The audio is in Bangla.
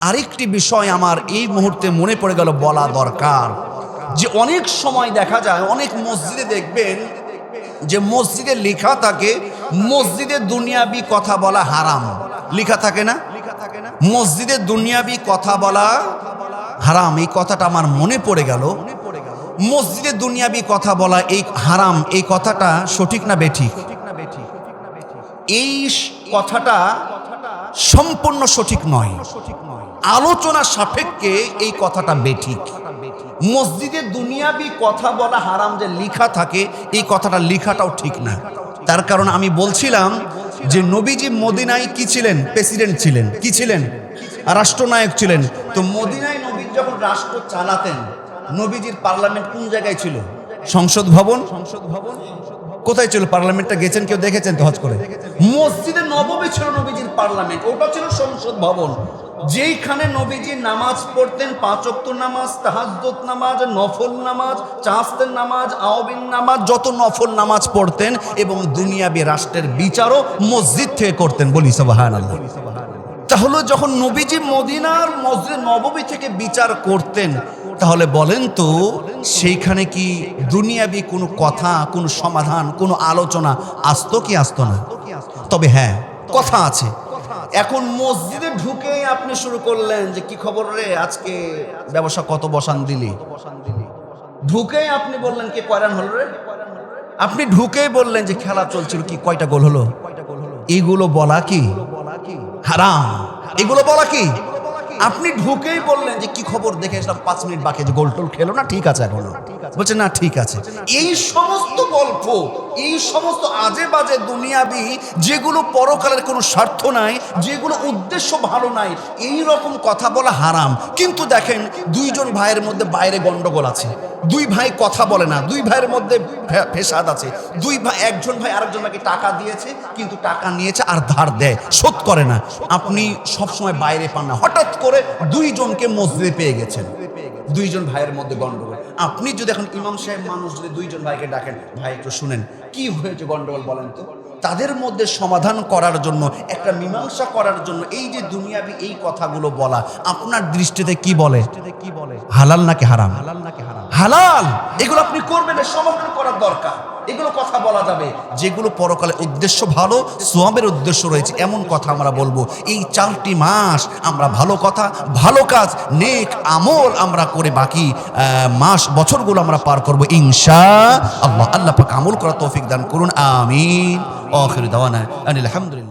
আরেকটি বিষয় আমার এই মুহূর্তে মনে পড়ে গেল, বলা দরকার, যে অনেক সময় দেখা যায় অনেক মসজিদে দেখবেন যে মসজিদে লেখা থাকে মসজিদে দুনিয়াবি কথা বলা হারাম। লেখা থাকে না, মসজিদে দুনিয়াবি কথা বলা হারাম। এই কথাটা আমার মনে পড়ে গেল, মসজিদে দুনিয়াবি কথা বলা এই হারাম, এই কথাটা সঠিক না বেঠিক? এই কথাটা সম্পূর্ণ সঠিক নয়, আলোচনা সাপেক্ষে এই কথাটা বেঠিক। মসজিদে দুনিয়াবি কথা বলা হারাম যে লেখা থাকে, এই কথাটা লেখাটাও ঠিক না। তার কারণ আমি বলছিলাম যে নবীজি মদিনায় কি ছিলেন? প্রেসিডেন্ট ছিলেন। কি ছিলেন? রাষ্ট্রনায়ক ছিলেন। তো মদিনায় নবী যখন রাষ্ট্র চালাতেন, নবীজির পার্লামেন্ট কোন জায়গায় ছিল? সংসদ ভবন। কোথায় ছিল পার্লামেন্টটা? গেছেন কেউ? দেখেছেন তো হজ করে? মসজিদে নববী ছিল নবীজির পার্লামেন্ট, ওটা ছিল সংসদ ভবন। যেইখানে নবীজি নামাজ পড়তেন, 5 ওয়াক্ত নামাজ, তাহাজ্জুদ নামাজ, নফল নামাজ, চাঁদের নামাজ, আওয়াবিন নামাজ, যত নফল নামাজ পড়তেন এবং দুনিয়াবি রাষ্ট্রের বিচারও মসজিদ থেকে করতেন। বলি সুবহানাল্লাহ। তাহলে যখন নবীজি মদিনার মসজিদ নববী থেকে বিচার করতেন, তাহলে বলেন তো সেইখানে কি দুনিয়াবি কোনো কথা, কোনো সমাধান, কোনো আলোচনা আসতো কি আসতো না? তবে হ্যাঁ, কথা আছে। এখন মসজিদে ঢুকে আপনি শুরু করলেন যে কি খবর রে, আজকে ব্যবসা কত বসান দিলি? ঢুকেই আপনি বললেন কি কয়রান হলো রে? আপনি ঢুকেই বললেন যে খেলা চলছিল, কি কয়টা গোল হলো? এগুলো বলা কি হারাম? এগুলো বলা কি? আপনি ঢুকেই বললেন যে কি খবর, দেখে এসলাম 5 মিনিট বাকি, যে গোল টোল খেলো না, ঠিক আছে এখনো? বলছে না ঠিক আছে। এই সমস্ত গল্প, এই সমস্ত আজে বাজে দুনিয়াবি, যেগুলো পরকালের কোনো স্বার্থ নাই, যেগুলো উদ্দেশ্য ভালো নাই, এই রকম কথা বলা হারাম। কিন্তু দেখেন 2 জন ভাইয়ের মধ্যে বাইরে গন্ডগোল আছে, 2 ভাই কথা বলে না, 2 ভাইয়ের মধ্যে ফেসাদ আছে, 2 ভাই, একজন ভাই আরেকজন ভাইকে টাকা দিয়েছে, কিন্তু টাকা নিয়েছে আর ধার দেয়, শোধ করে না। আপনি সবসময় বাইরে পান না, হঠাৎ করে 2 জনকে মসজিদে পেয়ে গেছেন, 2 জন ভাইয়ের মধ্যে গন্ডগোল। আপনি যদি এখন ইমাম সাহেব মানুষ, যদি 2 জন ভাইকে ডাকেন, ভাই একটু শুনেন কি হয়েছে, গন্ডগোল বলেন তো, তাদের মধ্যে সমাধান করার জন্য, একটা মীমাংসা করার জন্য এই যে দুনিয়াবি এই কথাগুলো বলা, আপনার দৃষ্টিতে কি বলে? হালাল নাকি হারাম? হালাল। এগুলো আপনি করবেন, সমাধান করার দরকার। এগুলো কথা বলা যাবে যেগুলো পরকালে উদ্দেশ্য ভালো, সোয়াবের উদ্দেশ্য রয়েছে, এমন কথা আমরা বলবো। এই 4টি মাস আমরা ভালো কথা, ভালো কাজ, নেক আমল আমরা করে বাকি মাস, বছরগুলো আমরা পার করবো ইনশাআল্লাহ। আল্লাহ পাক আমল করার তৌফিক দান করুন, আমিন। আখির দাওয়ানা আনিল হামদুলিল্লাহ।